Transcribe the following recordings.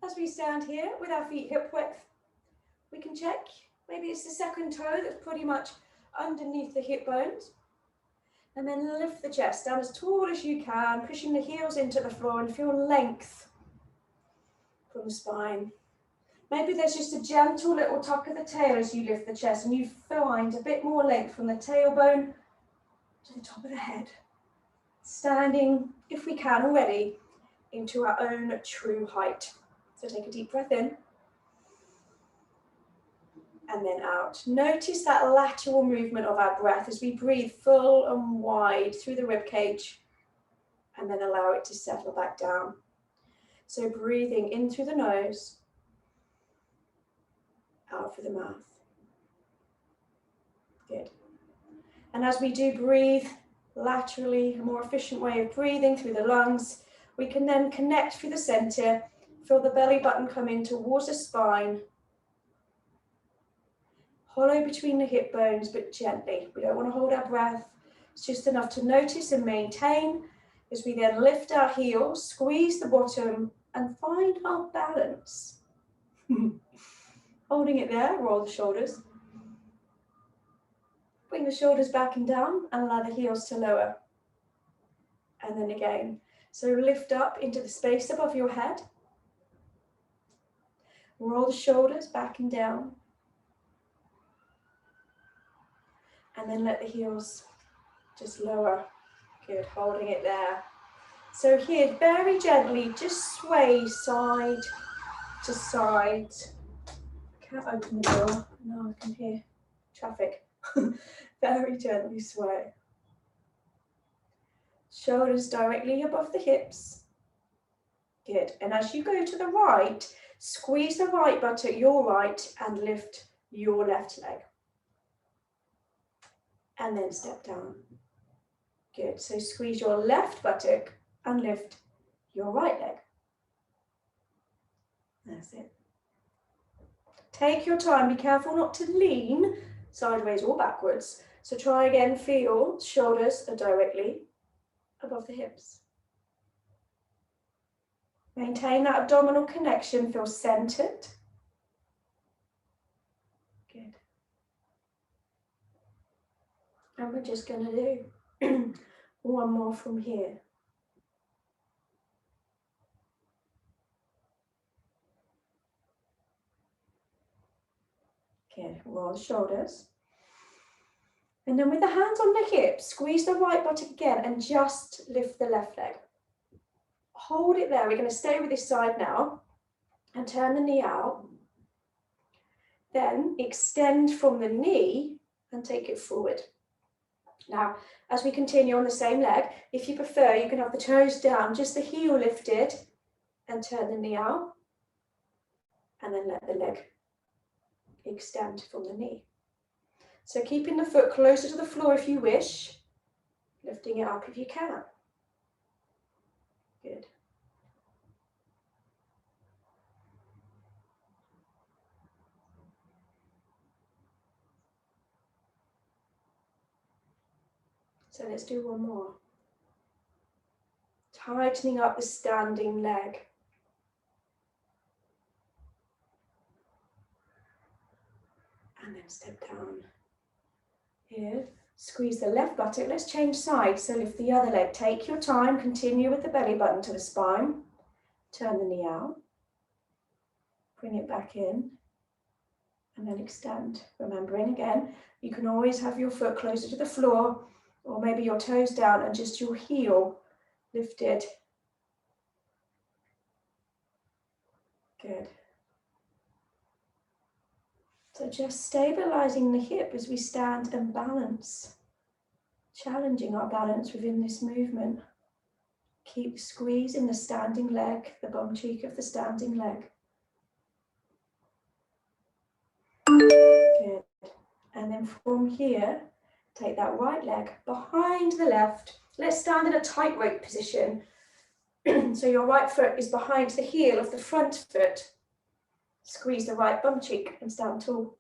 As we stand here with our feet hip width, we can check, maybe it's the second toe that's pretty much underneath the hip bones. And then lift the chest, stand as tall as you can, pushing the heels into the floor and feel length from the spine. Maybe there's just a gentle little tuck of the tail as you lift the chest and you find a bit more length from the tailbone to the top of the head. Standing, if we can already, into our own true height. So take a deep breath in. And then out. Notice that lateral movement of our breath as we breathe full and wide through the rib cage and then allow it to settle back down. So breathing in through the nose, out through the mouth. Good. And as we do breathe laterally, a more efficient way of breathing through the lungs, we can then connect through the center, feel the belly button come in towards the spine. Hollow between the hip bones, but gently. We don't want to hold our breath. It's just enough to notice and maintain as we then lift our heels, squeeze the bottom, and find our balance. Holding it there, roll the shoulders. Bring the shoulders back and down and allow the heels to lower. And then again. So lift up into the space above your head. Roll the shoulders back and down. And then let the heels just lower. Good, holding it there. So here, very gently, just sway side to side. I can't open the door. No, I can hear traffic. Very gently sway. Shoulders directly above the hips. Good. And as you go to the right, squeeze the right buttock, your right, and lift your left leg. And then step down. Good. So squeeze your left buttock and lift your right leg. That's it. Take your time. Be careful not to lean sideways or backwards. So try again. Feel shoulders are directly above the hips. Maintain that abdominal connection. Feel centered. Good. And we're just going to do one more from here. Good. Roll the shoulders. And then with the hands on the hips, squeeze the right buttock again and just lift the left leg. Hold it there. We're going to stay with this side now and turn the knee out. Then extend from the knee and take it forward. Now, as we continue on the same leg, if you prefer, you can have the toes down, just the heel lifted, and turn the knee out. And then let the leg extend from the knee. So keeping the foot closer to the floor if you wish, lifting it up if you can. Good. So let's do one more. Tightening up the standing leg. And then step down. Here, squeeze the left buttock. Let's change sides. So lift the other leg. Take your time. Continue with the belly button to the spine. Turn the knee out. Bring it back in. And then extend. Remembering again, you can always have your foot closer to the floor, or maybe your toes down and just your heel lifted. Good. So just stabilizing the hip as we stand and balance. Challenging our balance within this movement. Keep squeezing the standing leg, the bum cheek of the standing leg. Good. And then from here, take that right leg behind the left. Let's stand in a tightrope position. So your right foot is behind the heel of the front foot. Squeeze the right bum cheek and stand tall.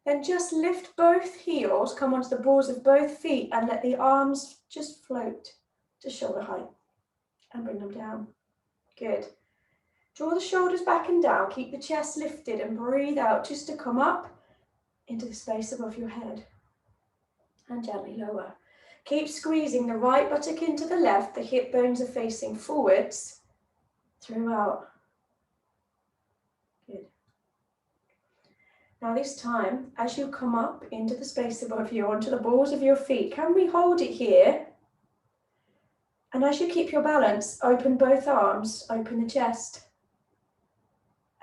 Then just lift both heels, come onto the balls of both feet and let the arms just float to shoulder height and bring them down. Good. Draw the shoulders back and down, keep the chest lifted and breathe out just to come up into the space above your head. And gently lower. Keep squeezing the right buttock into the left, the hip bones are facing forwards throughout. Good. Now this time, as you come up into the space above you, onto the balls of your feet, can we hold it here? And as you keep your balance, open both arms, open the chest.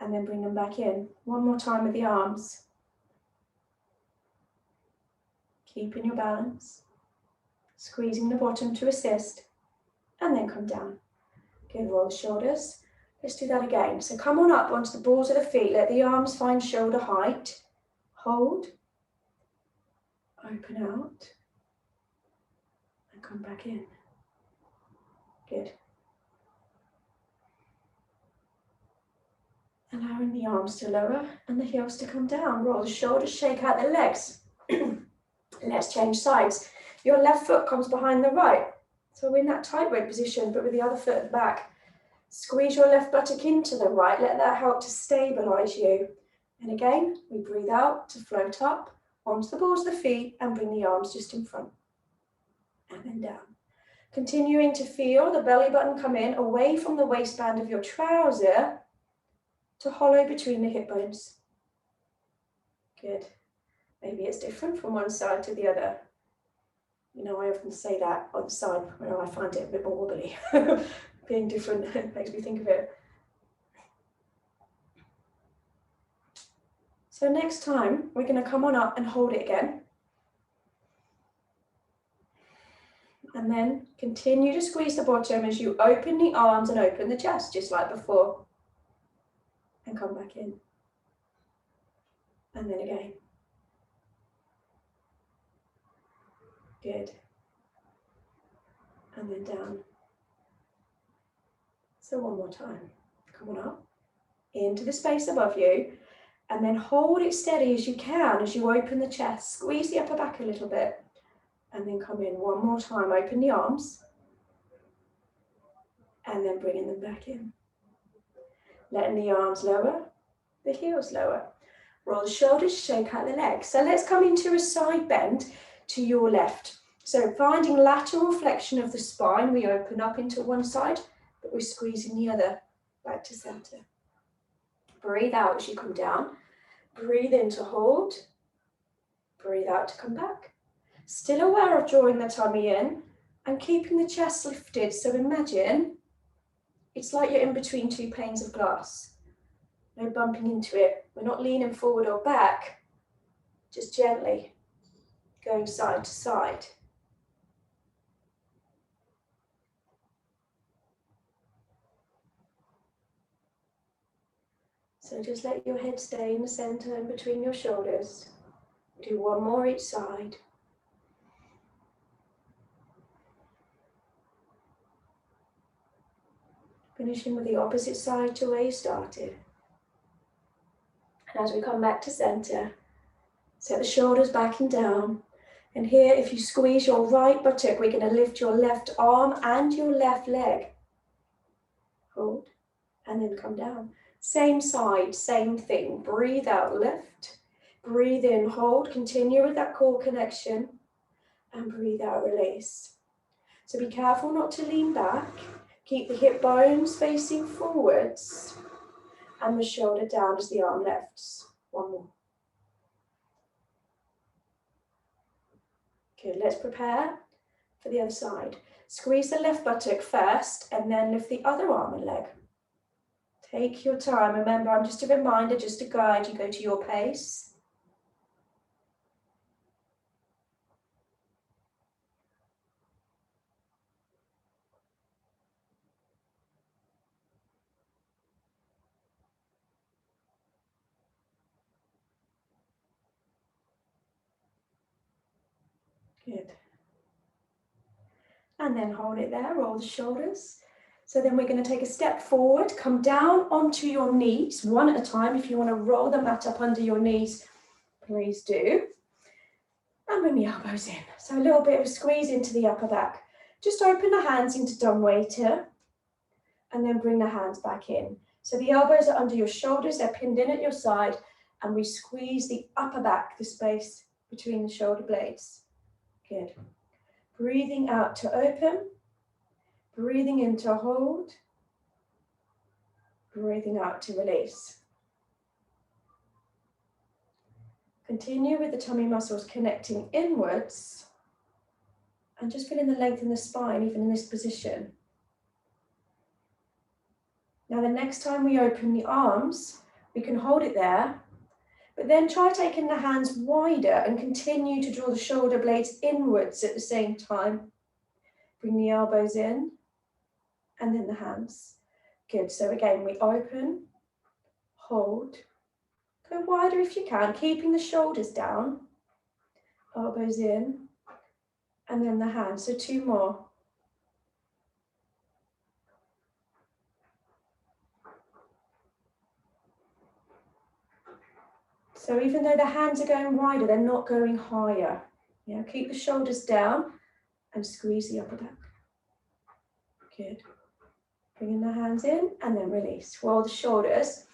And then bring them back in. One more time with the arms. Keeping your balance. Squeezing the bottom to assist. And then come down. Good, roll the shoulders. Let's do that again. So come on up onto the balls of the feet. Let the arms find shoulder height. Hold. Open out. And come back in. Good. Allowing the arms to lower and the heels to come down. Roll the shoulders, shake out the legs. Let's change sides. Your left foot comes behind the right. So we're in that tightrope position, but with the other foot at the back. Squeeze your left buttock into the right. Let that help to stabilize you. And again, we breathe out to float up onto the balls of the feet and bring the arms just in front. And then down. Continuing to feel the belly button come in away from the waistband of your trouser to hollow between the hip bones. Good. Maybe it's different from one side to the other. You know, I often say that on the side where I find it a bit more wobbly. Being different makes me think of it. So next time, we're going to come on up and hold it again. And then continue to squeeze the bottom as you open the arms and open the chest, just like before. And come back in. And then again. Good. And then down. So one more time. Come on up. Into the space above you. And then hold it steady as you can as you open the chest. Squeeze the upper back a little bit. And then come in one more time. Open the arms. And then bringing them back in. Letting the arms lower, the heels lower. Roll the shoulders, shake out the legs. So let's come into a side bend to your left. So finding lateral flexion of the spine, we open up into one side, but we're squeezing the other back to center. Breathe out as you come down. Breathe in to hold. Breathe out to come back. Still aware of drawing the tummy in and keeping the chest lifted. So imagine it's like you're in between two panes of glass. No bumping into it. We're not leaning forward or back, just gently going side to side. So just let your head stay in the center and between your shoulders. Do one more each side. Finishing with the opposite side to where you started. And as we come back to center, set the shoulders back and down. And here, if you squeeze your right buttock, we're going to lift your left arm and your left leg. Hold, and then come down. Same side, same thing. Breathe out, lift. Breathe in, hold. Continue with that core connection. And breathe out, release. So be careful not to lean back. Keep the hip bones facing forwards and the shoulder down as the arm lifts. One more. Good, let's prepare for the other side. Squeeze the left buttock first and then lift the other arm and leg. Take your time. Remember, I'm just a reminder, just a guide. You go to your pace. Good. And then hold it there, roll the shoulders. So then we're going to take a step forward, come down onto your knees, one at a time. If you want to roll the mat up under your knees, please do. And bring the elbows in. So a little bit of a squeeze into the upper back. Just open the hands into dumb waiter. And then bring the hands back in. So the elbows are under your shoulders, they're pinned in at your side, and we squeeze the upper back, the space between the shoulder blades. Good. Breathing out to open, breathing in to hold, breathing out to release. Continue with the tummy muscles connecting inwards and just feeling the length in the spine, even in this position. Now, the next time we open the arms, we can hold it there, but then try taking the hands wider and continue to draw the shoulder blades inwards at the same time. Bring the elbows in and then the hands. Good. So again, we open, hold, go wider if you can, keeping the shoulders down, elbows in, and then the hands. So 2 more. So even though the hands are going wider, they're not going higher. Yeah, keep the shoulders down and squeeze the upper back. Good. Bringing the hands in and then release. Roll the shoulders.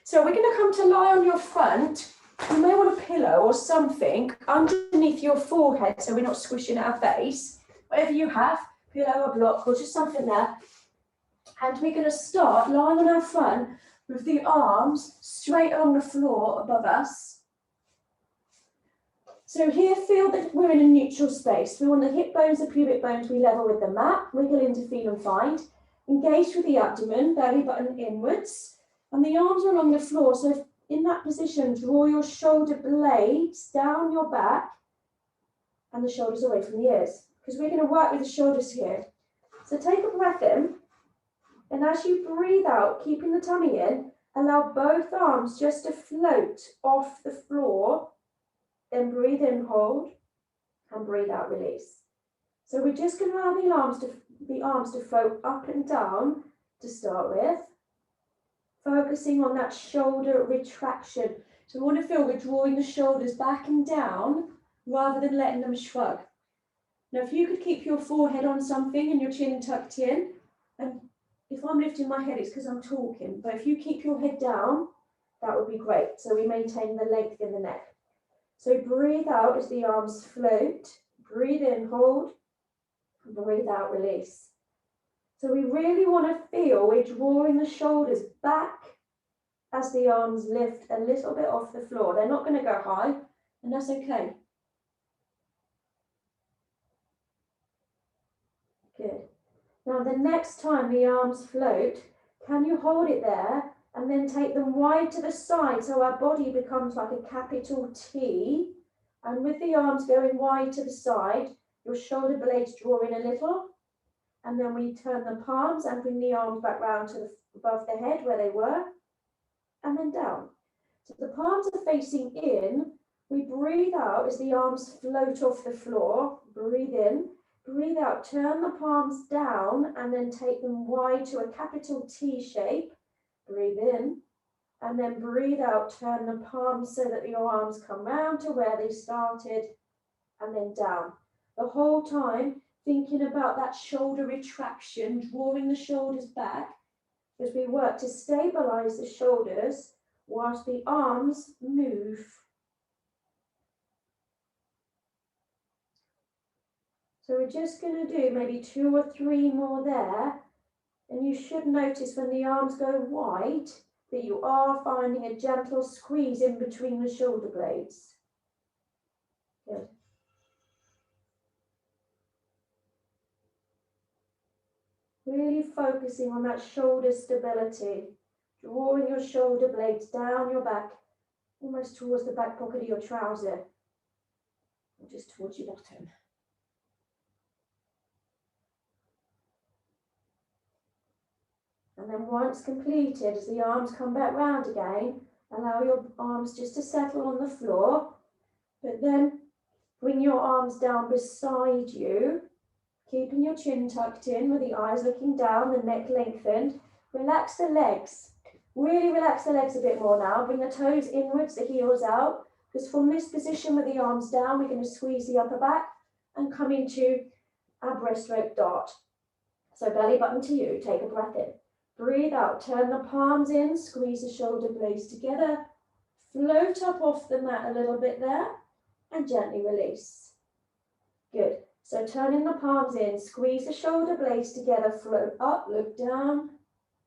So we're going to come to lie on your front. You may want a pillow or something underneath your forehead so we're not squishing our face. Whatever you have, pillow or block or just something there. And we're going to start lying on our front with the arms straight on the floor above us. So here, feel that we're in a neutral space. We want the hip bones, the pubic bones, we level with the mat, wiggle into feel and find. Engage with the abdomen, belly button inwards, and the arms are along the floor. So in that position, draw your shoulder blades down your back and the shoulders away from the ears, because we're going to work with the shoulders here. So take a breath in, and as you breathe out, keeping the tummy in, allow both arms just to float off the floor. Then breathe in, hold, and breathe out, release. So we're just going to allow the arms to float up and down to start with, focusing on that shoulder retraction. So we want to feel we're drawing the shoulders back and down rather than letting them shrug. Now, if you could keep your forehead on something and your chin tucked in, and if I'm lifting my head, it's because I'm talking, but if you keep your head down, that would be great. So we maintain the length in the neck. So breathe out as the arms float, breathe in, hold, and breathe out, release. So we really want to feel we're drawing the shoulders back as the arms lift a little bit off the floor. They're not going to go high, and that's okay. Good. Now the next time the arms float, can you hold it there and then take them wide to the side so our body becomes like a capital T, and with the arms going wide to the side, your shoulder blades draw in a little, and then we turn the palms and bring the arms back round to above the head where they were, and then down. So the palms are facing in, we breathe out as the arms float off the floor, breathe in, breathe out, turn the palms down and then take them wide to a capital T shape. Breathe in and then breathe out, turn the palms so that your arms come round to where they started and then down. The whole time thinking about that shoulder retraction, drawing the shoulders back as we work to stabilize the shoulders whilst the arms move. So we're just going to do maybe 2 or 3 more there. And you should notice when the arms go wide that you are finding a gentle squeeze in between the shoulder blades. Good. Really focusing on that shoulder stability, drawing your shoulder blades down your back, almost towards the back pocket of your trouser, or just towards your bottom. And then once completed, as the arms come back round again, allow your arms just to settle on the floor, but then bring your arms down beside you, keeping your chin tucked in with the eyes looking down, the neck lengthened. Relax the legs. Really relax the legs a bit more now. Bring the toes inwards, the heels out, because from this position with the arms down, we're going to squeeze the upper back and come into our breaststroke dart. So belly button to you, take a breath in. Breathe out, turn the palms in, squeeze the shoulder blades together, float up off the mat a little bit there, and gently release. Good. So turning the palms in, squeeze the shoulder blades together, float up, look down,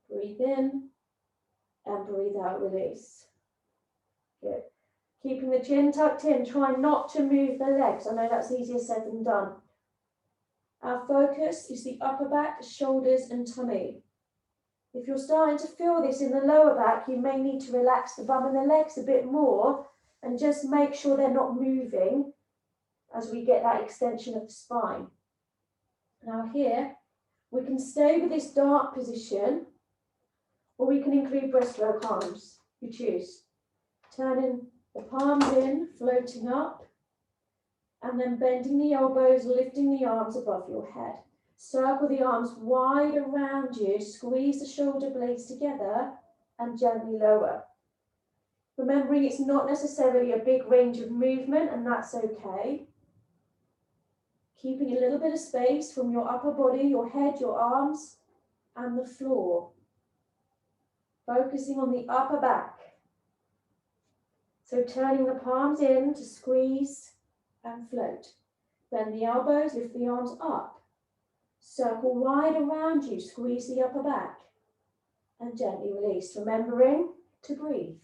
breathe in, and breathe out, release. Good. Keeping the chin tucked in, try not to move the legs. I know that's easier said than done. Our focus is the upper back, shoulders, and tummy. If you're starting to feel this in the lower back, you may need to relax the bum and the legs a bit more and just make sure they're not moving as we get that extension of the spine. Now here, we can stay with this dart position, or we can include breaststroke arms. You choose. Turning the palms in, floating up, and then bending the elbows, lifting the arms above your head. Circle the arms wide around you, squeeze the shoulder blades together, and gently lower. Remembering it's not necessarily a big range of movement, and that's okay. Keeping a little bit of space from your upper body, your head, your arms, and the floor. Focusing on the upper back. So turning the palms in to squeeze and float. Bend the elbows, lift the arms up. Circle wide around you, squeeze the upper back. And gently release, remembering to breathe.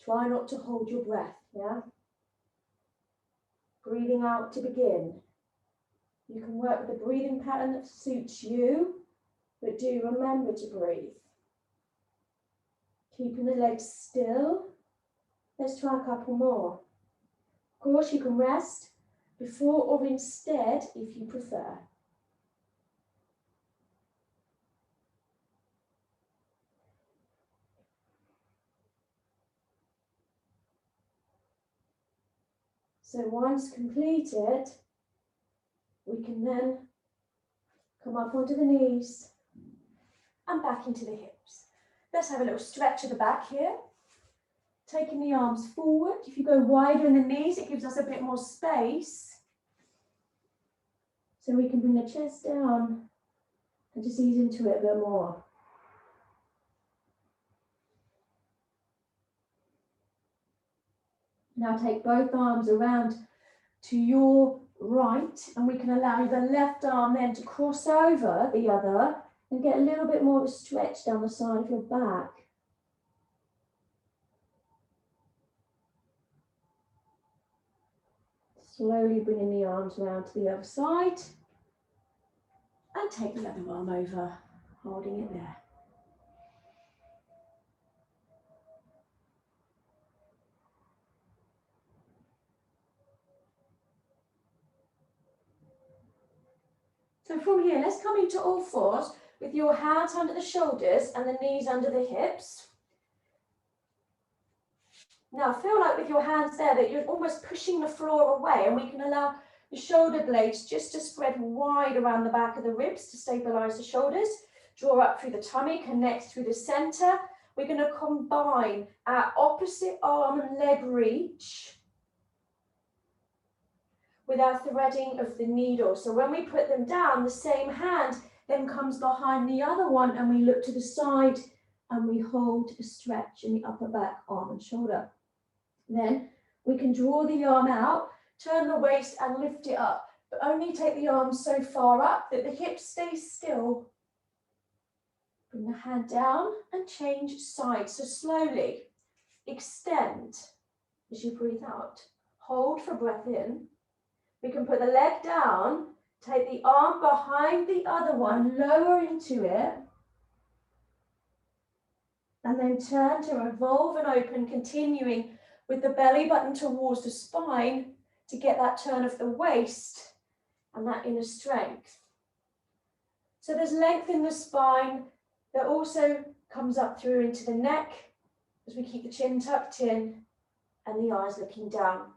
Try not to hold your breath, yeah? Breathing out to begin. You can work with a breathing pattern that suits you, but do remember to breathe. Keeping the legs still. Let's try a couple more. Of course, you can rest before or instead if you prefer. So once completed, we can then come up onto the knees and back into the hips. Let's have a little stretch of the back here. Taking the arms forward. If you go wider in the knees, it gives us a bit more space. So we can bring the chest down and just ease into it a bit more. Now take both arms around to your right, and we can allow the left arm then to cross over the other and get a little bit more of a stretch down the side of your back. Slowly bringing the arms around to the other side and take the other arm over, holding it there. So from here, let's come into all fours with your hands under the shoulders and the knees under the hips. Now feel like with your hands there that you're almost pushing the floor away, and we can allow the shoulder blades just to spread wide around the back of the ribs to stabilize the shoulders. Draw up through the tummy, connect through the center. We're going to combine our opposite arm and leg reach with our threading of the needle. So when we put them down, the same hand then comes behind the other one, and we look to the side and we hold a stretch in the upper back, arm and shoulder. Then we can draw the arm out, turn the waist and lift it up, but only take the arm so far up that the hips stay still. Bring the hand down and change sides. So slowly extend as you breathe out. Hold for breath in. We can put the leg down, take the arm behind the other one, lower into it, and then turn to revolve and open, continuing with the belly button towards the spine to get that turn of the waist and that inner strength. So there's length in the spine that also comes up through into the neck as we keep the chin tucked in and the eyes looking down.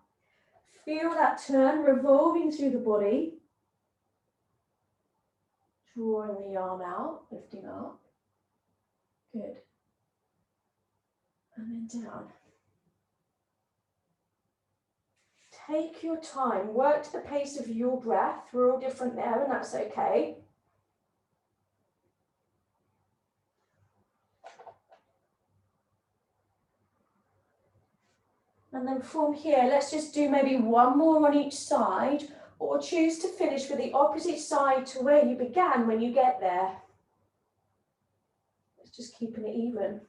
Feel that turn revolving through the body. Drawing the arm out, lifting up. Good. And then down. Take your time. Work to the pace of your breath. We're all different there, and that's okay. And then from here, let's just do maybe one more on each side, or choose to finish with the opposite side to where you began when you get there. It's just keeping it even.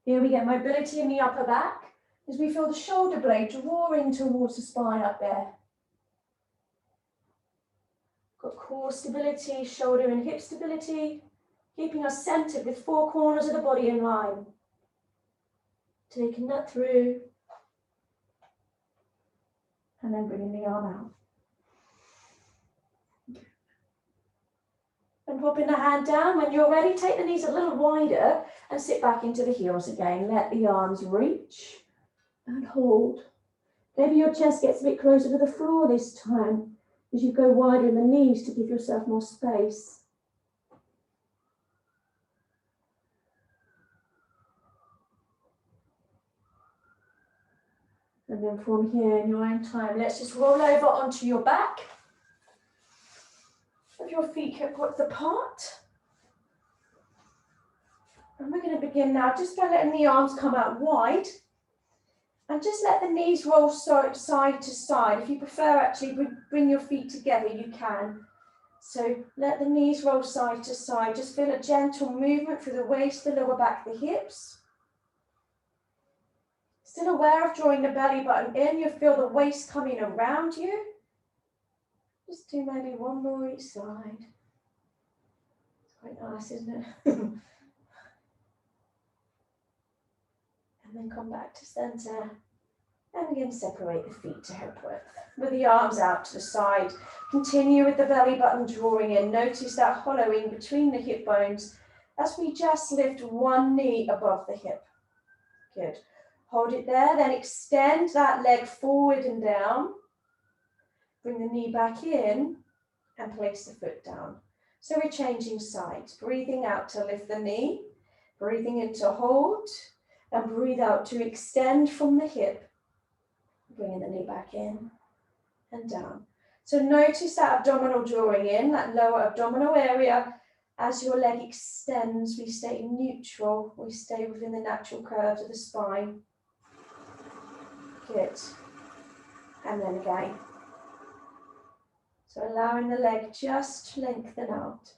Here we get mobility in the upper back as we feel the shoulder blade draw in towards the spine up there. Got core stability, shoulder and hip stability, keeping us centered with 4 corners of the body in line. Taking that through, and then bringing the arm out. And popping the hand down. When you're ready, take the knees a little wider and sit back into the heels again. Let the arms reach and hold. Maybe your chest gets a bit closer to the floor this time as you go wider in the knees to give yourself more space. And then from here, in your own time, let's just roll over onto your back. With your feet hip width apart. And we're going to begin now just by letting the arms come out wide. And just let the knees roll side to side. If you prefer, actually, bring your feet together, you can. So let the knees roll side to side. Just feel a gentle movement through the waist, the lower back, the hips. Still aware of drawing the belly button in. You feel the waist coming around you. Just do maybe one more each side. It's quite nice, isn't it? And then come back to center. And again, separate the feet to hip width. With the arms out to the side. Continue with the belly button drawing in. Notice that hollowing between the hip bones as we just lift one knee above the hip. Good. Hold it there, then extend that leg forward and down. Bring the knee back in and place the foot down. So we're changing sides. Breathing out to lift the knee, breathing in to hold, and breathe out to extend from the hip. Bringing the knee back in and down. So notice that abdominal drawing in, that lower abdominal area. As your leg extends, we stay neutral. We stay within the natural curves of the spine. Good. And then again. So allowing the leg just to lengthen out.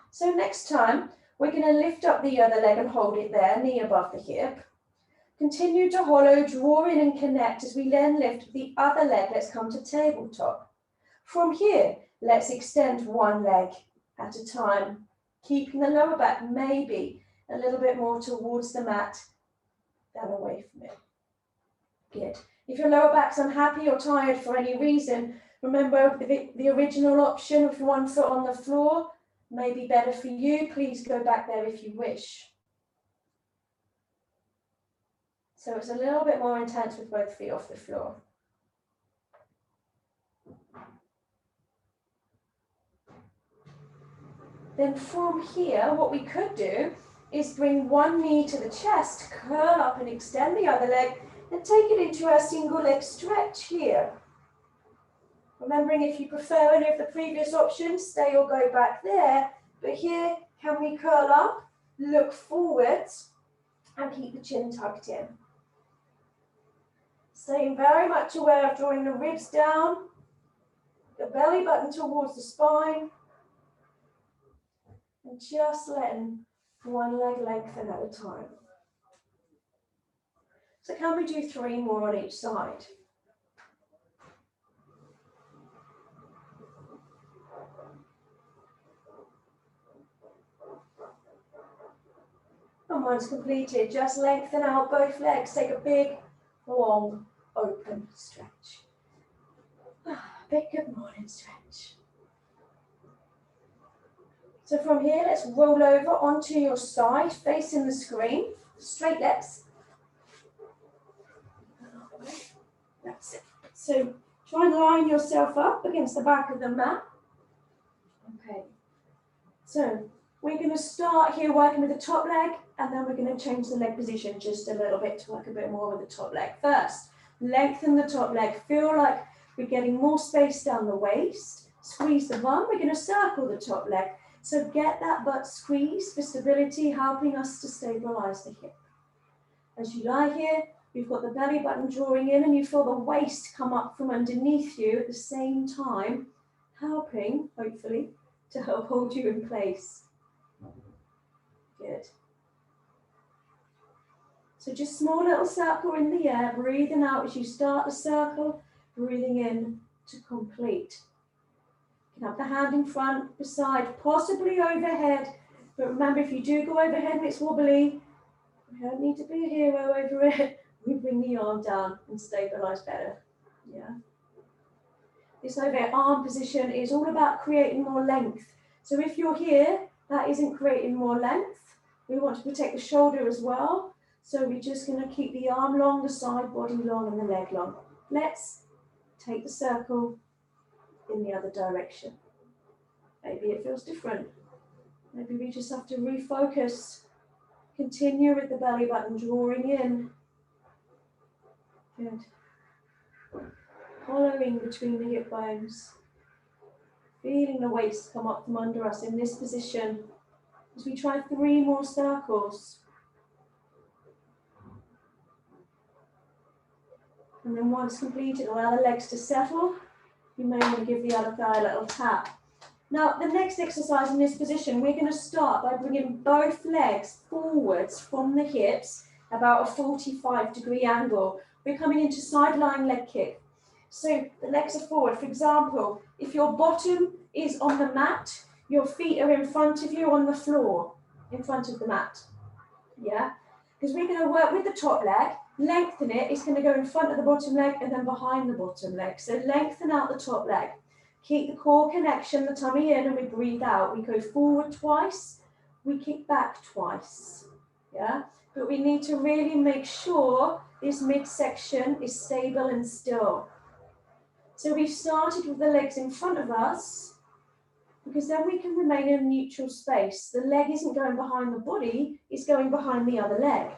So next time, we're going to lift up the other leg and hold it there, knee above the hip. Continue to hollow, draw in and connect as we then lift the other leg. Let's come to tabletop. From here, let's extend one leg at a time, keeping the lower back maybe a little bit more towards the mat than away from it. Good. If your lower back's unhappy or tired for any reason, remember the original option of one foot on the floor may be better for you. Please go back there if you wish. So it's a little bit more intense with both feet off the floor. Then from here, what we could do is bring one knee to the chest, curl up and extend the other leg, and take it into our single leg stretch here. Remembering if you prefer any of the previous options, stay or go back there. But here, can we curl up, look forwards, and keep the chin tucked in. Staying very much aware of drawing the ribs down, the belly button towards the spine, and just letting one leg lengthen at a time. So can we do 3 more on each side? And once completed, just lengthen out both legs. Take a big, long, open stretch. Big good morning stretch. So from here, let's roll over onto your side, facing the screen. Straight legs. That's it. So try and line yourself up against the back of the mat. Okay. So we're going to start here working with the top leg, and then we're going to change the leg position just a little bit to work a bit more with the top leg. First, lengthen the top leg. Feel like we're getting more space down the waist. Squeeze the bum. We're going to circle the top leg. So get that butt squeeze for stability, helping us to stabilize the hip. As you lie here, we've got the belly button drawing in and you feel the waist come up from underneath you at the same time, helping, hopefully, to help hold you in place. Good. So just small little circle in the air, breathing out as you start the circle, breathing in to complete. You can have the hand in front, beside, possibly overhead, but remember if you do go overhead and it's wobbly, you don't need to be a hero over it. We bring the arm down and stabilize better. Yeah. This overhead arm position is all about creating more length. So if you're here, that isn't creating more length. We want to protect the shoulder as well. So we're just going to keep the arm long, the side body long, and the leg long. Let's take the circle in the other direction. Maybe it feels different. Maybe we just have to refocus. Continue with the belly button drawing in. Good. Hollowing between the hip bones. Feeling the waist come up from under us in this position as we try 3 more circles. And then once completed, allow the legs to settle. You may want to give the other thigh a little tap. Now, the next exercise in this position, we're going to start by bringing both legs forwards from the hips, about a 45-degree angle. We're coming into side lying leg kick. So the legs are forward. For example, if your bottom is on the mat, your feet are in front of you on the floor, in front of the mat. Yeah? Because we're going to work with the top leg, lengthen it, it's going to go in front of the bottom leg and then behind the bottom leg. So lengthen out the top leg. Keep the core connection, the tummy in, and we breathe out. We go forward twice, we kick back twice. Yeah? But we need to really make sure this midsection is stable and still. So we've started with the legs in front of us, because then we can remain in a neutral space. The leg isn't going behind the body, it's going behind the other leg.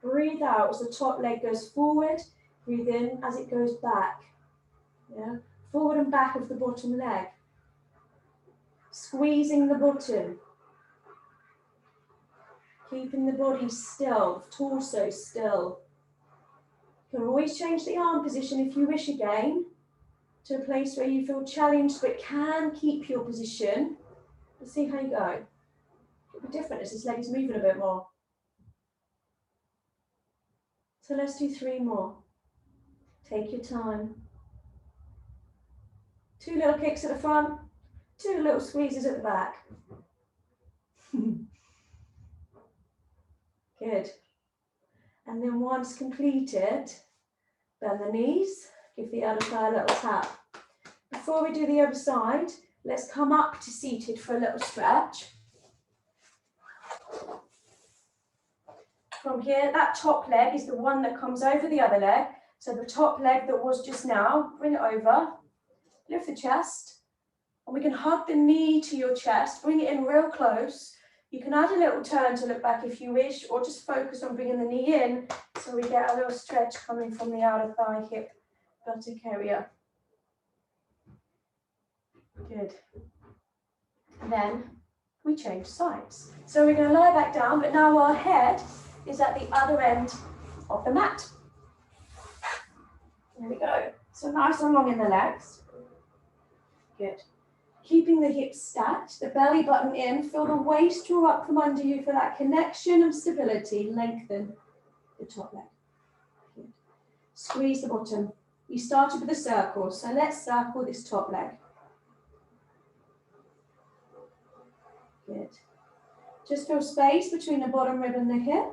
Breathe out as the top leg goes forward, breathe in as it goes back. Yeah? Forward and back of the bottom leg. Squeezing the bottom. Keeping the body still, torso still. You can always change the arm position if you wish again, to a place where you feel challenged but can keep your position. Let's see how you go. It'll be different as this leg is moving a bit more. So let's do 3 more. Take your time. 2 little kicks at the front, 2 little squeezes at the back. Good. And then once completed, bend the knees, give the other thigh a little tap. Before we do the other side, let's come up to seated for a little stretch. From here, that top leg is the one that comes over the other leg. So the top leg that was just now, bring it over, lift the chest, and we can hug the knee to your chest, bring it in real close. You can add a little turn to look back if you wish, or just focus on bringing the knee in so we get a little stretch coming from the outer thigh, hip, buttock area. Good. And then we change sides. So we're going to lie back down, but now our head is at the other end of the mat. There we go. So nice and long in the legs. Good. Keeping the hips stacked, the belly button in, feel the waist draw up from under you for that connection and stability. Lengthen the top leg. Good. Squeeze the bottom. We started with a circle, so let's circle this top leg. Good. Just feel space between the bottom rib and the hip.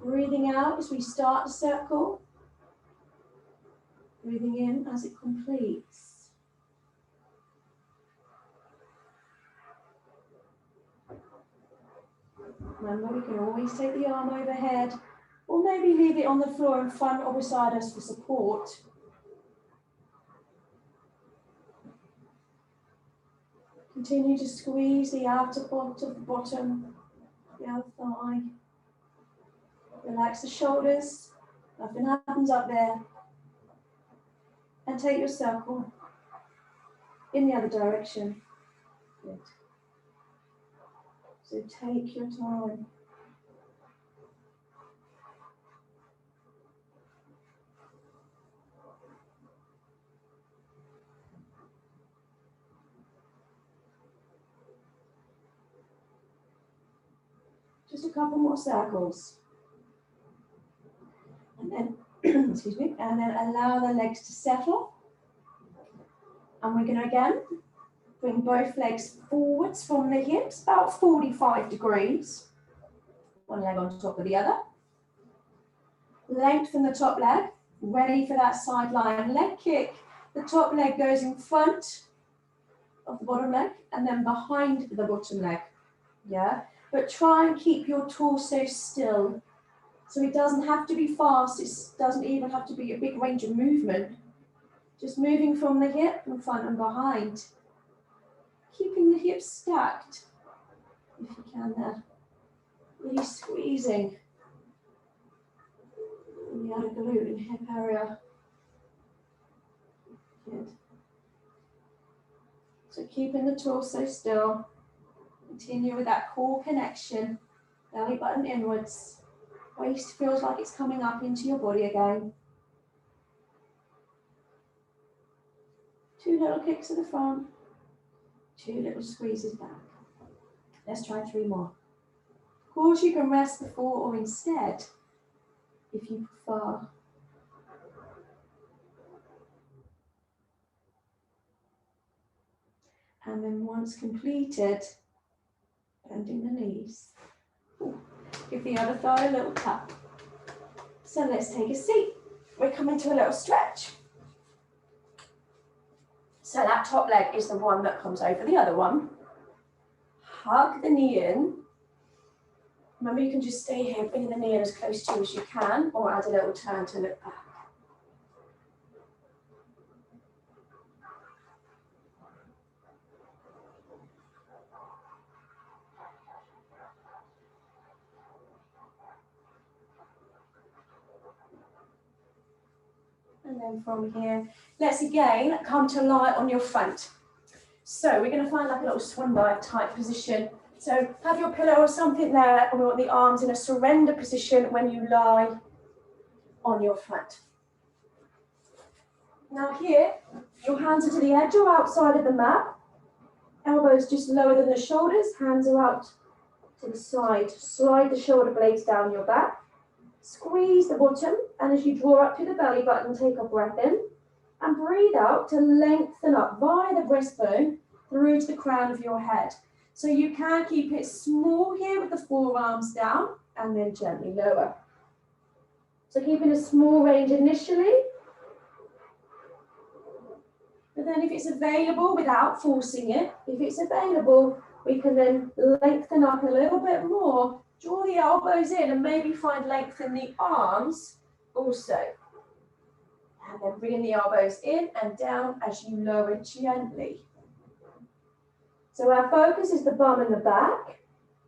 Breathing out as we start the circle. Breathing in as it completes. Remember, we can always take the arm overhead, or maybe leave it on the floor in front or beside us for support. Continue to squeeze the outer part of the bottom, the outer thigh. Relax the shoulders, nothing happens up there. And take your circle in the other direction. Good. So take your time. Just a couple more circles. And then, excuse me, and then allow the legs to settle. And we're going to again bring both legs forwards from the hips, about 45 degrees. One leg on top of the other. Lengthen the top leg, ready for that side lying leg kick. The top leg goes in front of the bottom leg and then behind the bottom leg. Yeah, but try and keep your torso still. So it doesn't have to be fast, it doesn't even have to be a big range of movement. Just moving from the hip in front and behind. Keeping the hips stacked, if you can there. Really squeezing in the outer glute and hip area. Good. So keeping the torso still. Continue with that core connection. Belly button inwards. Waist feels like it's coming up into your body again. 2 little kicks to the front. 2 little squeezes back. Let's try 3 more. Of course, you can rest before or instead, if you prefer. And then once completed, bending the knees. Give the other thigh a little tap. So let's take a seat. We're coming to a little stretch. So that top leg is the one that comes over the other one. Hug the knee in. Remember, you can just stay here, bringing the knee in as close to you as you can, or add a little turn to look back. And then from here, let's again come to lie on your front. So we're going to find like a little swan dive type position. So have your pillow or something there, and we want the arms in a surrender position when you lie on your front. Now here, your hands are to the edge or outside of the mat. Elbows just lower than the shoulders, hands are out to the side. Slide the shoulder blades down your back. Squeeze the bottom, and as you draw up to the belly button, take a breath in and breathe out to lengthen up via the breastbone through to the crown of your head. So you can keep it small here with the forearms down and then gently lower. So keeping a small range initially, but then if it's available without forcing it, if it's available, we can then lengthen up a little bit more, draw the elbows in and maybe find length in the arms also. And then bringing the elbows in and down as you lower gently. So our focus is the bum and the back,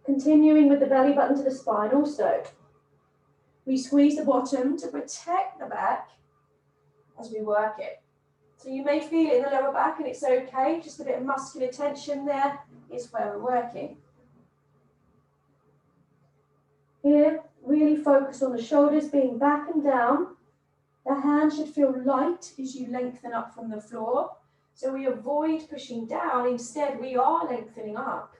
continuing with the belly button to the spine also. We squeeze the bottom to protect the back as we work it. So you may feel it in the lower back and it's okay, just a bit of muscular tension there is where we're working. Here, really focus on the shoulders being back and down. The hands should feel light as you lengthen up from the floor. So we avoid pushing down, instead we are lengthening up.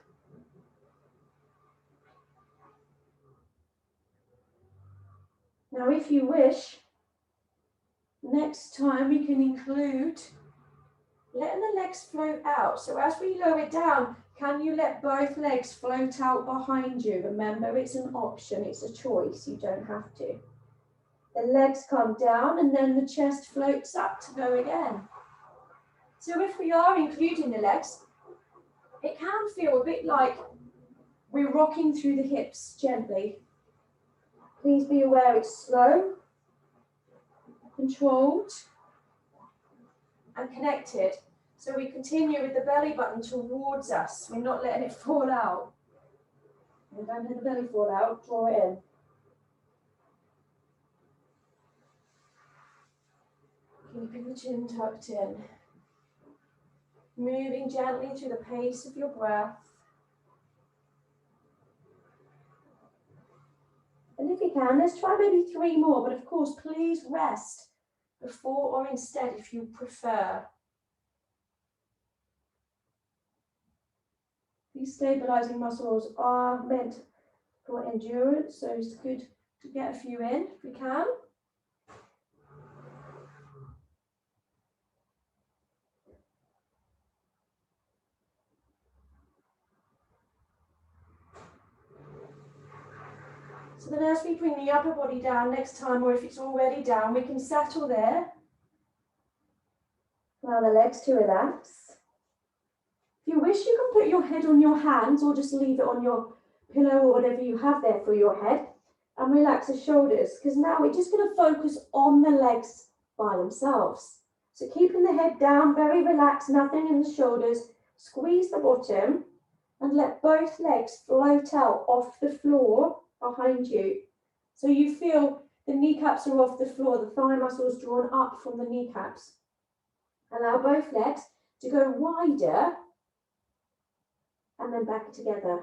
Now if you wish, next time we can include letting the legs float out. So as we lower it down, can you let both legs float out behind you? Remember, it's an option, it's a choice, you don't have to. The legs come down and then the chest floats up to go again. So if we are including the legs, it can feel a bit like we're rocking through the hips gently. Please be aware it's slow, controlled, and connected. So we continue with the belly button towards us. We're not letting it fall out. And don't let the belly fall out, draw it in. Keeping the chin tucked in. Moving gently through the pace of your breath. And if you can, let's try maybe 3 more, but of course, please rest before or instead if you prefer. These stabilizing muscles are meant for endurance, so it's good to get a few in if we can. So then as we bring the upper body down next time, or if it's already down, we can settle there. Allow the legs to relax. If you wish, you can put your head on your hands or just leave it on your pillow or whatever you have there for your head and relax the shoulders, because now we're just going to focus on the legs by themselves. So keeping the head down, very relaxed, nothing in the shoulders. Squeeze the bottom and let both legs float out off the floor behind you. So you feel the kneecaps are off the floor, the thigh muscles drawn up from the kneecaps. Allow both legs to go wider and then back together.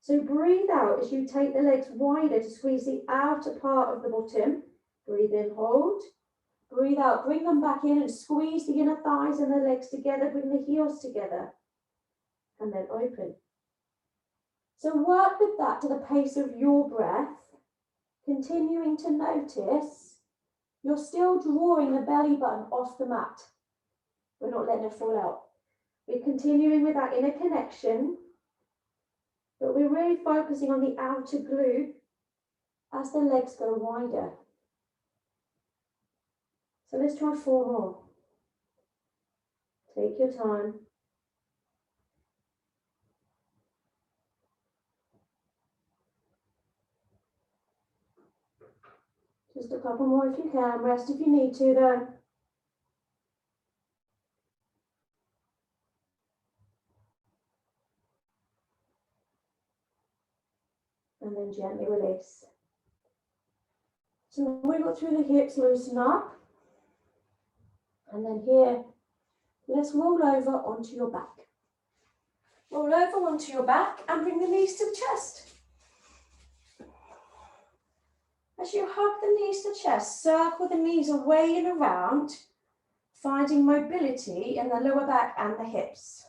So breathe out as you take the legs wider to squeeze the outer part of the bottom. Breathe in, hold. Breathe out, bring them back in and squeeze the inner thighs and the legs together, bring the heels together. And then open. So work with that to the pace of your breath, continuing to notice you're still drawing the belly button off the mat. We're not letting it fall out. We're continuing with that inner connection, but we're really focusing on the outer glute as the legs go wider. So let's try 4 more. Take your time. Just a couple more if you can. Rest if you need to though. And then gently release. So wiggle through the hips, loosen up. And then here, let's roll over onto your back. Roll over onto your back and bring the knees to the chest. As you hug the knees to the chest, circle the knees away and around, finding mobility in the lower back and the hips.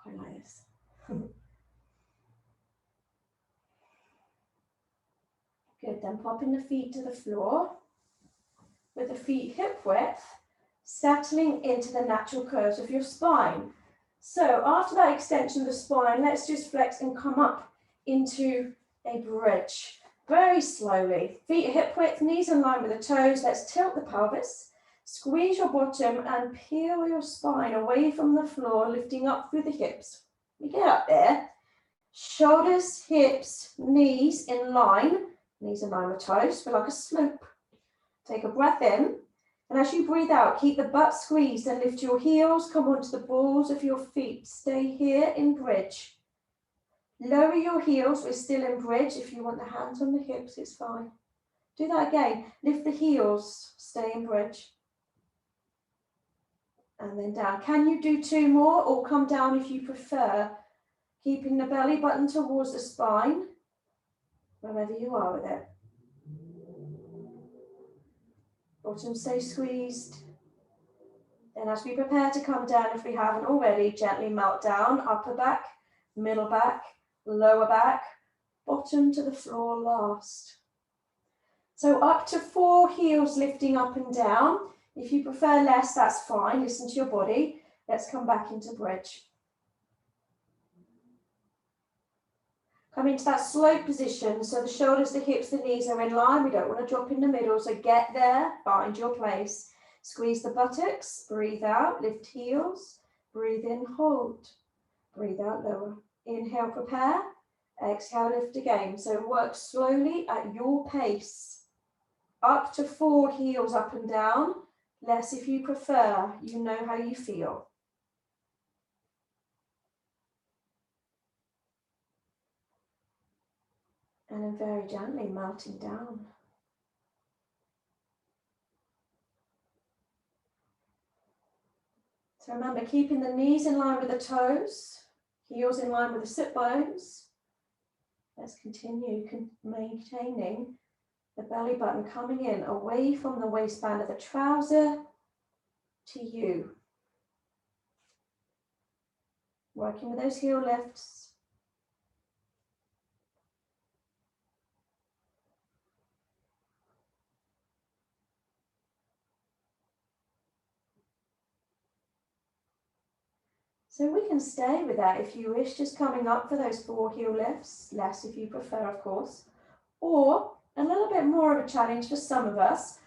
Quite like this. Good, then popping the feet to the floor with the feet hip width, settling into the natural curves of your spine. So after that extension of the spine, let's just flex and come up into a bridge. Very slowly, feet hip width, knees in line with the toes. Let's tilt the pelvis, squeeze your bottom and peel your spine away from the floor, lifting up through the hips. We get up there, shoulders, hips, knees in line with toes, feel like a slope. Take a breath in, and as you breathe out, keep the butt squeezed and lift your heels, come onto the balls of your feet. Stay here in bridge. Lower your heels, we're still in bridge. If you want the hands on the hips, it's fine. Do that again. Lift the heels, stay in bridge. And then down. Can you do 2 more or come down if you prefer? Keeping the belly button towards the spine, wherever you are with it. Bottom stay squeezed. Then as we prepare to come down, if we haven't already, gently melt down, upper back, middle back, lower back, bottom to the floor last. So up to 4 heels lifting up and down. If you prefer less, that's fine. Listen to your body. Let's come back into bridge. Come into that slope position. So the shoulders, the hips, the knees are in line. We don't want to drop in the middle. So get there, find your place. Squeeze the buttocks, breathe out, lift heels, breathe in, hold. Breathe out, lower. Inhale, prepare. Exhale, lift again. So work slowly at your pace. Up to 4 heels up and down. Less if you prefer. You know how you feel. And then very gently melting down. So remember, keeping the knees in line with the toes, heels in line with the sit bones. Let's continue maintaining the belly button coming in away from the waistband of the trouser to you. Working with those heel lifts. So we can stay with that if you wish, just coming up for those 4 heel lifts, less if you prefer, of course. Or a little bit more of a challenge for some of us,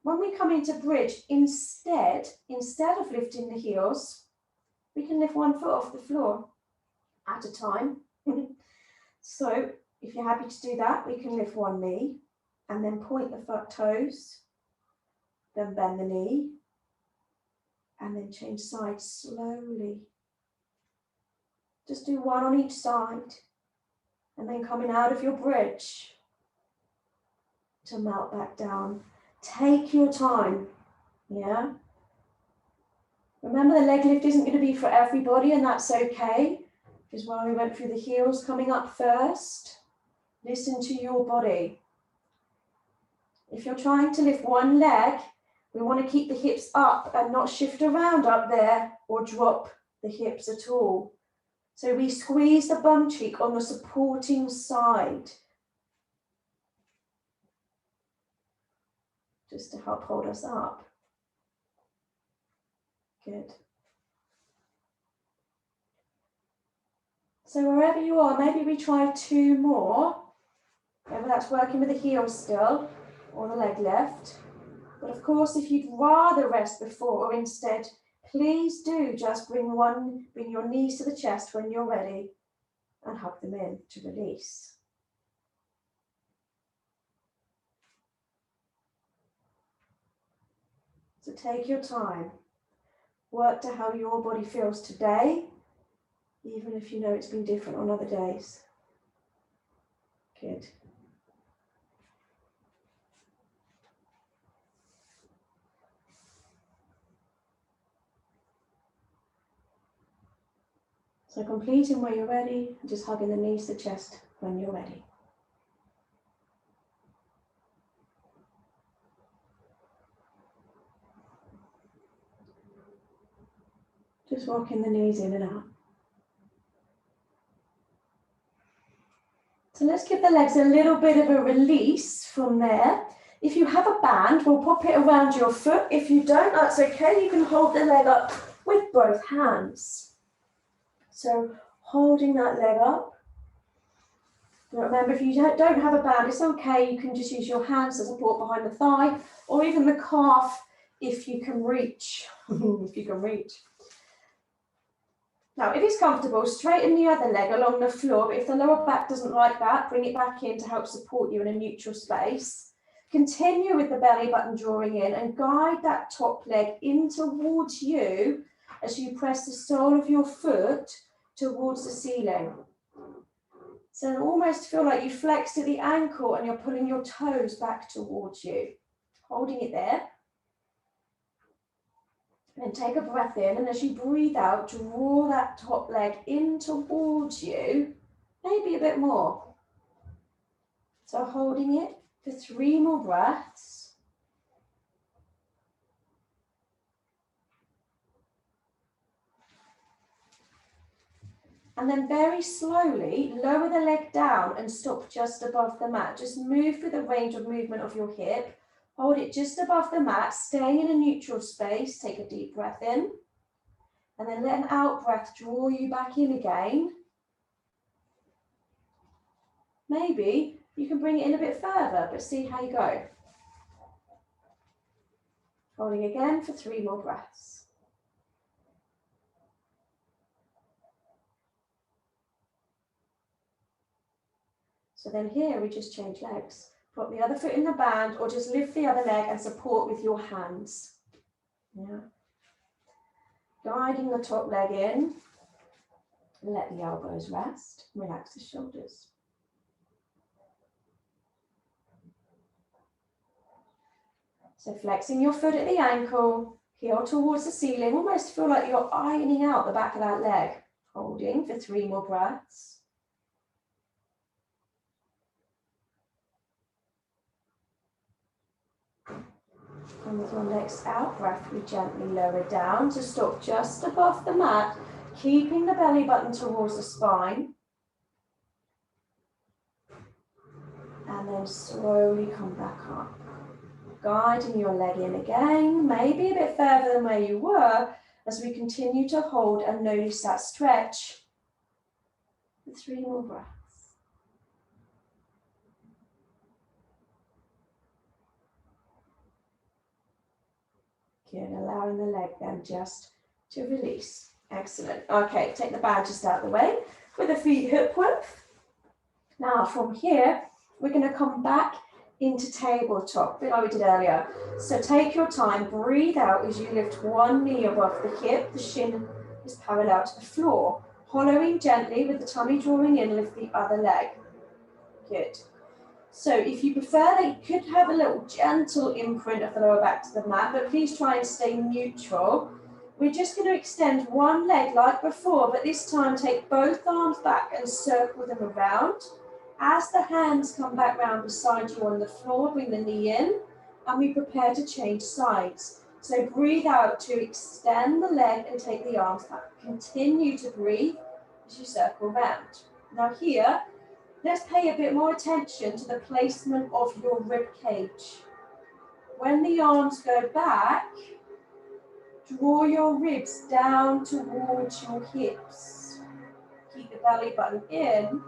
when we come into bridge, instead of lifting the heels, we can lift one foot off the floor at a time. So if you're happy to do that, we can lift one knee and then point the foot toes, then bend the knee, and then change sides slowly. Just do one on each side, and then coming out of your bridge to melt back down. Take your time, yeah? Remember, the leg lift isn't going to be for everybody, and that's okay, which is why we went through the heels coming up first. Listen to your body. If you're trying to lift one leg, we want to keep the hips up and not shift around up there or drop the hips at all. So we squeeze the bum cheek on the supporting side, just to help hold us up. Good. So wherever you are, maybe we try 2 more, whether that's working with the heels still or the leg lift. But of course, if you'd rather rest before or instead, please do just bring your knees to the chest when you're ready and hug them in to release. So take your time. Work to how your body feels today, even if you know it's been different on other days. Good. So completing where you're ready, and just hugging the knees to the chest when you're ready. Just rocking the knees in and out. So let's give the legs a little bit of a release from there. If you have a band, we'll pop it around your foot. If you don't, that's okay. You can hold the leg up with both hands. So holding that leg up. But remember, if you don't have a band, it's okay. You can just use your hands to support behind the thigh or even the calf if you can reach. If you can reach. Now, if it's comfortable, straighten the other leg along the floor. But if the lower back doesn't like that, bring it back in to help support you in a neutral space. Continue with the belly button drawing in and guide that top leg in towards you as you press the sole of your foot towards the ceiling. So almost feel like you flex to the ankle and you're pulling your toes back towards you. Holding it there. And then take a breath in, and as you breathe out, draw that top leg in towards you, maybe a bit more. So holding it for 3 more breaths. And then very slowly, lower the leg down and stop just above the mat. Just move through the range of movement of your hip. Hold it just above the mat, staying in a neutral space. Take a deep breath in. And then let an out breath draw you back in again. Maybe you can bring it in a bit further, but see how you go. Holding again for 3 more breaths. So then here we just change legs. Put the other foot in the band or just lift the other leg and support with your hands. Yeah. Guiding the top leg in. Let the elbows rest. Relax the shoulders. So flexing your foot at the ankle, Heel towards the ceiling, almost feel like you're ironing out the back of that leg. Holding for 3 more breaths. And with your next out breath, we gently lower down to stop just above the mat, keeping the belly button towards the spine. And then slowly come back up. Guiding your leg in again, maybe a bit further than where you were, as we continue to hold and notice that stretch. 3 more breaths. Good, allowing the leg then just to release. Excellent. Okay, take the bag just out of the way with the feet hip width. Now from here, we're going to come back into tabletop, a bit like we did earlier. So take your time, breathe out as you lift one knee above the hip, the shin is parallel to the floor. Hollowing gently with the tummy drawing in, lift the other leg. Good. So if you prefer that, you could have a little gentle imprint of the lower back to the mat, but please try and stay neutral. We're just going to extend one leg like before, but this time take both arms back and circle them around. As the hands come back round beside you on the floor, bring the knee in, and we prepare to change sides. So breathe out to extend the leg and take the arms back. Continue to breathe as you circle round. Now here, let's pay a bit more attention to the placement of your rib cage. When the arms go back, draw your ribs down towards your hips. Keep the belly button in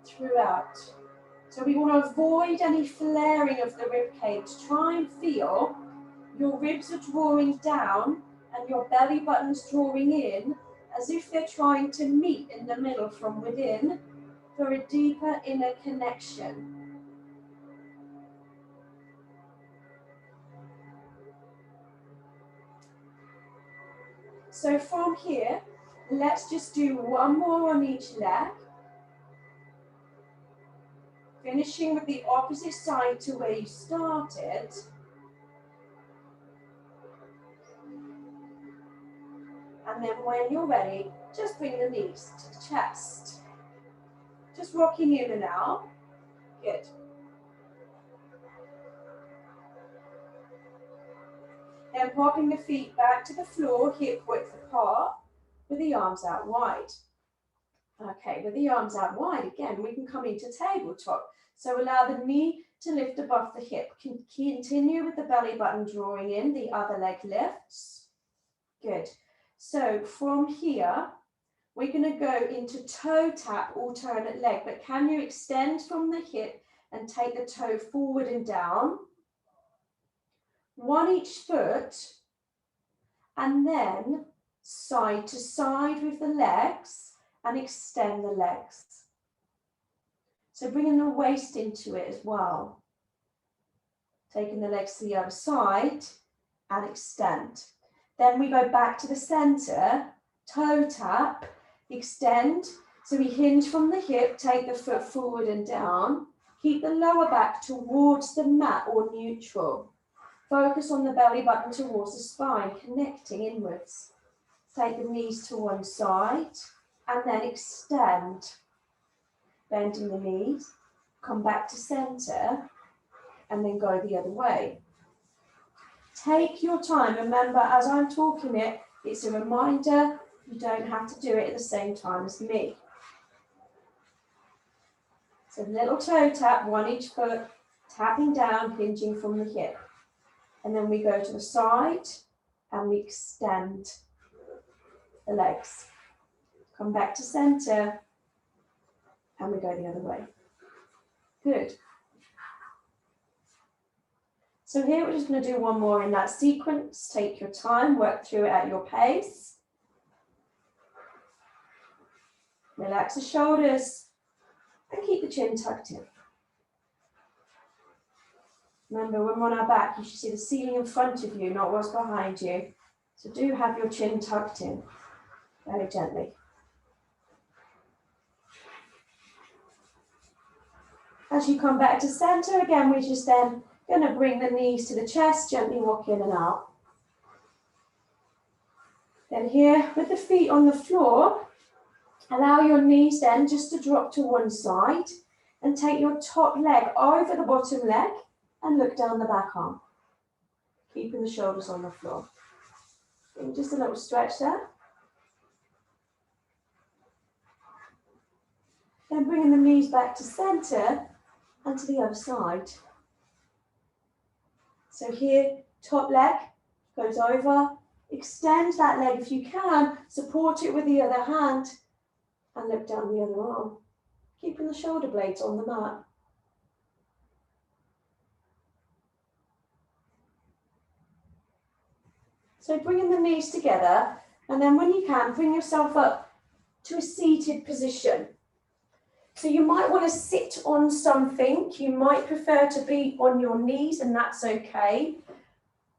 throughout. So we want to avoid any flaring of the rib cage. Try and feel your ribs are drawing down and your belly button's drawing in, as if they're trying to meet in the middle from within for a deeper inner connection. So from here, let's just do one more on each leg. Finishing with the opposite side to where you started. And then when you're ready, just bring the knees to the chest. Just rocking in and out. Good. Then popping the feet back to the floor, hip width apart, with the arms out wide. Okay, with the arms out wide, again, we can come into tabletop. So allow the knee to lift above the hip. Continue with the belly button drawing in, the other leg lifts. Good. So from here, we're going to go into toe tap, alternate leg, but can you extend from the hip and take the toe forward and down? One each foot, and then side to side with the legs and extend the legs. So bringing the waist into it as well. Taking the legs to the other side and extend. Then we go back to the center, toe tap, extend. So we hinge from the hip, take the foot forward and down. Keep the lower back towards the mat or neutral. Focus on the belly button towards the spine, connecting inwards. Take the knees to one side and then extend. Bending the knees, come back to center and then go the other way. Take your time. Remember, as I'm talking it, it's a reminder you don't have to do it at the same time as me. So little toe tap, one each foot, tapping down, hinging from the hip. And then we go to the side and we extend the legs. Come back to center and we go the other way. Good. So here we're just going to do one more in that sequence. Take your time, work through it at your pace. Relax the shoulders and keep the chin tucked in. Remember, when we're on our back, you should see the ceiling in front of you, not what's behind you. So do have your chin tucked in, very gently. As you come back to center, again, we just then Going to bring the knees to the chest, gently rock in and out. Then here, with the feet on the floor, allow your knees then just to drop to one side and take your top leg over the bottom leg and look down the back arm. Keeping the shoulders on the floor. And just a little stretch there. Then bringing the knees back to center and to the other side. So here, top leg goes over. Extend that leg if you can. Support it with the other hand and look down the other arm. Keeping the shoulder blades on the mat. So bringing the knees together, and then when you can, bring yourself up to a seated position. So you might want to sit on something. You might prefer to be on your knees, and that's okay.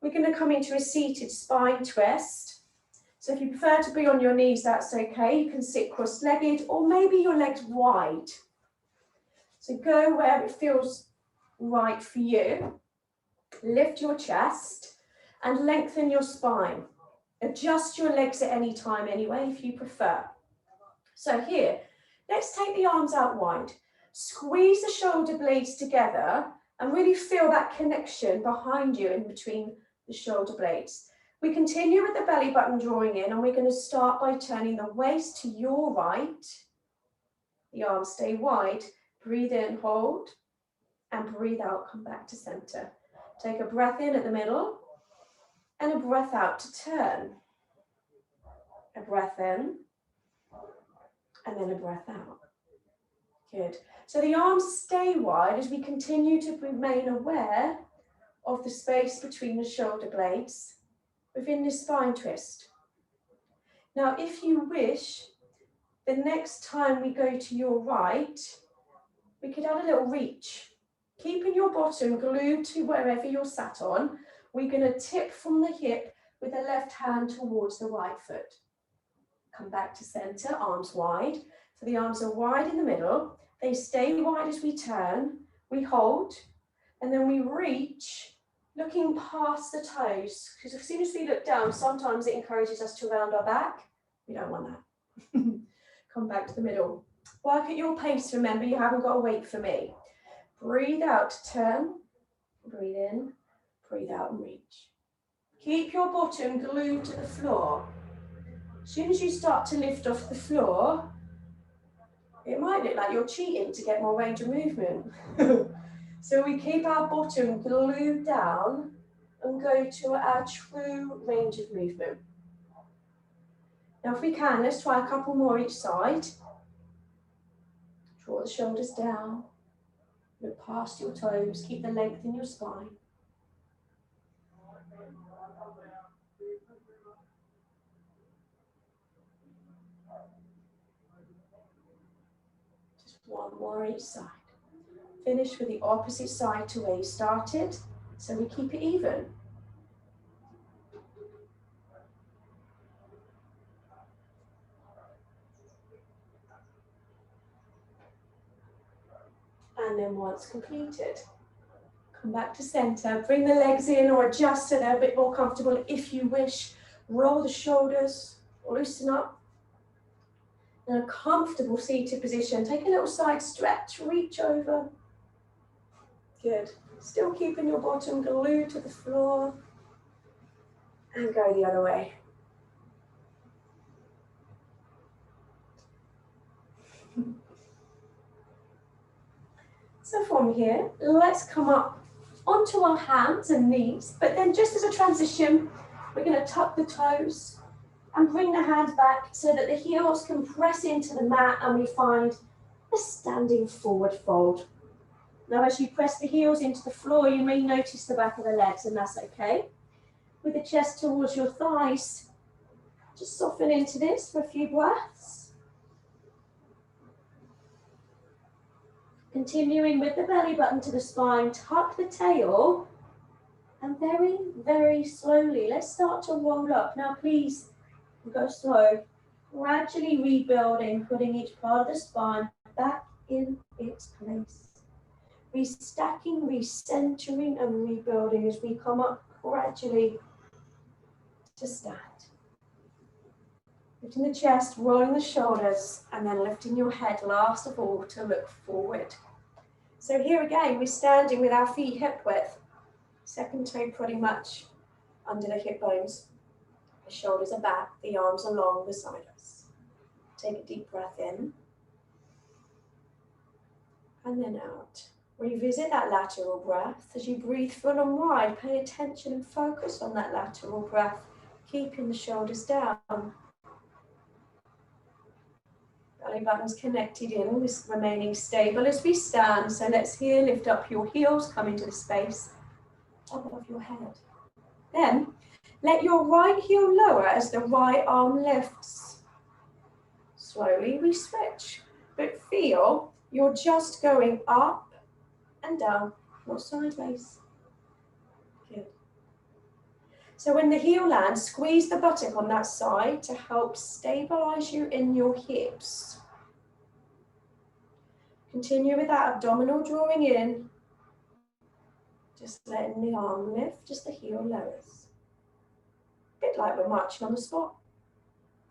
We're going to come into a seated spine twist. So if you prefer to be on your knees, that's okay. You can sit cross-legged, or maybe your legs wide. So go where it feels right for you. Lift your chest and lengthen your spine. Adjust your legs at any time anyway, if you prefer. So here, let's take the arms out wide. Squeeze the shoulder blades together and really feel that connection behind you in between the shoulder blades. We continue with the belly button drawing in, and we're going to start by turning the waist to your right. The arms stay wide. Breathe in, hold, and breathe out, come back to center. Take a breath in at the middle and a breath out to turn. A breath in and then a breath out. Good. So the arms stay wide as we continue to remain aware of the space between the shoulder blades within this spine twist. Now, if you wish, the next time we go to your right, we could add a little reach. Keeping your bottom glued to wherever you're sat on, we're going to tip from the hip with the left hand towards the right foot. Come back to center, arms wide. So the arms are wide in the middle. They stay wide as we turn. We hold, and then we reach, looking past the toes. Because as soon as we look down, sometimes it encourages us to round our back. We don't want that. Come back to the middle. Work at your pace, remember, you haven't got to wait for me. Breathe out to turn, breathe in, breathe out and reach. Keep your bottom glued to the floor. As soon as you start to lift off the floor, it might look like you're cheating to get more range of movement. So we keep our bottom glued down and go to our true range of movement. Now if we can, let's try a couple more each side. Draw the shoulders down, look past your toes, keep the length in your spine. Just one more each side. Finish with the opposite side to where you started, so we keep it even. And then once completed, come back to center, bring the legs in or adjust so they're a bit more comfortable if you wish. Roll the shoulders, loosen up. In a comfortable seated position, take a little side stretch, reach over. Good. Still keeping your bottom glued to the floor. And go the other way. So from here, let's come up onto our hands and knees, but then just as a transition, we're going to tuck the toes and bring the hands back so that the heels can press into the mat and we find a standing forward fold. Now as you press the heels into the floor, you may notice the back of the legs, and that's okay. With the chest towards your thighs, just soften into this for a few breaths. Continuing with the belly button to the spine, tuck the tail, and very, very slowly, let's start to roll up. Now please go slow, gradually rebuilding, putting each part of the spine back in its place. Restacking, recentering and rebuilding as we come up gradually to stand. Lifting the chest, rolling the shoulders, and then lifting your head last of all to look forward. So here again, we're standing with our feet hip width. Second toe pretty much under the hip bones. The shoulders are back, the arms are long beside us. Take a deep breath in. And then out. Revisit that lateral breath. As you breathe full and wide, pay attention and focus on that lateral breath, keeping the shoulders down. Belly button's connected in, remaining stable as we stand. So let's here lift up your heels, come into the space above your head. Then let your right heel lower as the right arm lifts. Slowly we switch, but feel you're just going up and down, not sideways. Good. So when the heel lands, squeeze the buttock on that side to help stabilize you in your hips. Continue with that abdominal drawing in, just letting the arm lift as the heel lowers. A bit like we're marching on the spot,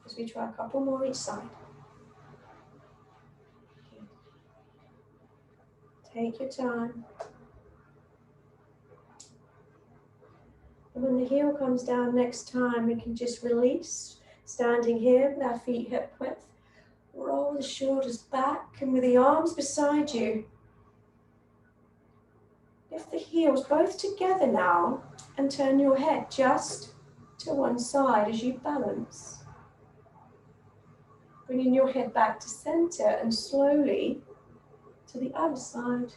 as we try a couple more each side. Good. Take your time. And when the heel comes down next time, we can just release, standing here with our feet hip width. Roll the shoulders back and with the arms beside you, lift the heels both together now and turn your head just to one side as you balance. Bringing your head back to center and slowly to the other side.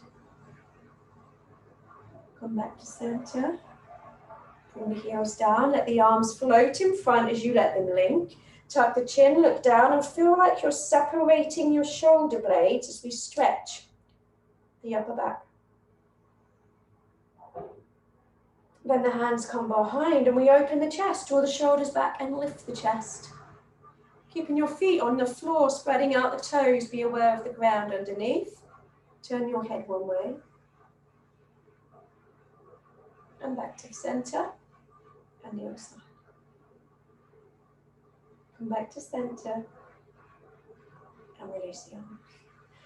Come back to center. Bring the heels down, let the arms float in front as you let them link. Tuck the chin, look down and feel like you're separating your shoulder blades as we stretch the upper back. Then the hands come behind and we open the chest, draw the shoulders back and lift the chest. Keeping your feet on the floor, spreading out the toes, be aware of the ground underneath. Turn your head one way. And back to the center and the other side. Come back to center and release the arms.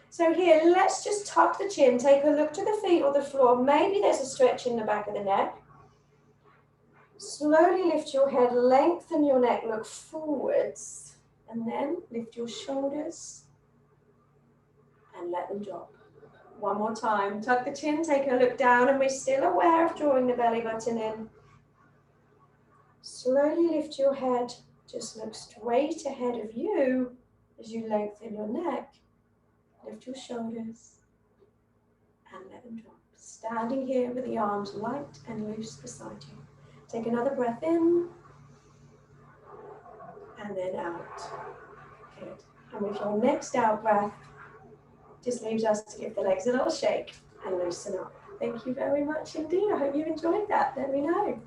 So here, let's just tuck the chin, take a look to the feet or the floor. Maybe there's a stretch in the back of the neck. Slowly lift your head, lengthen your neck, look forwards, and then lift your shoulders and let them drop. One more time, tuck the chin, take a look down, and we're still aware of drawing the belly button in. Slowly lift your head, just look straight ahead of you as you lengthen your neck. Lift your shoulders and let them drop. Standing here with the arms light and loose beside you. Take another breath in and then out. Good. And with your next out breath, just leaves us to give the legs a little shake and loosen up. Thank you very much indeed. I hope you enjoyed that. Let me know.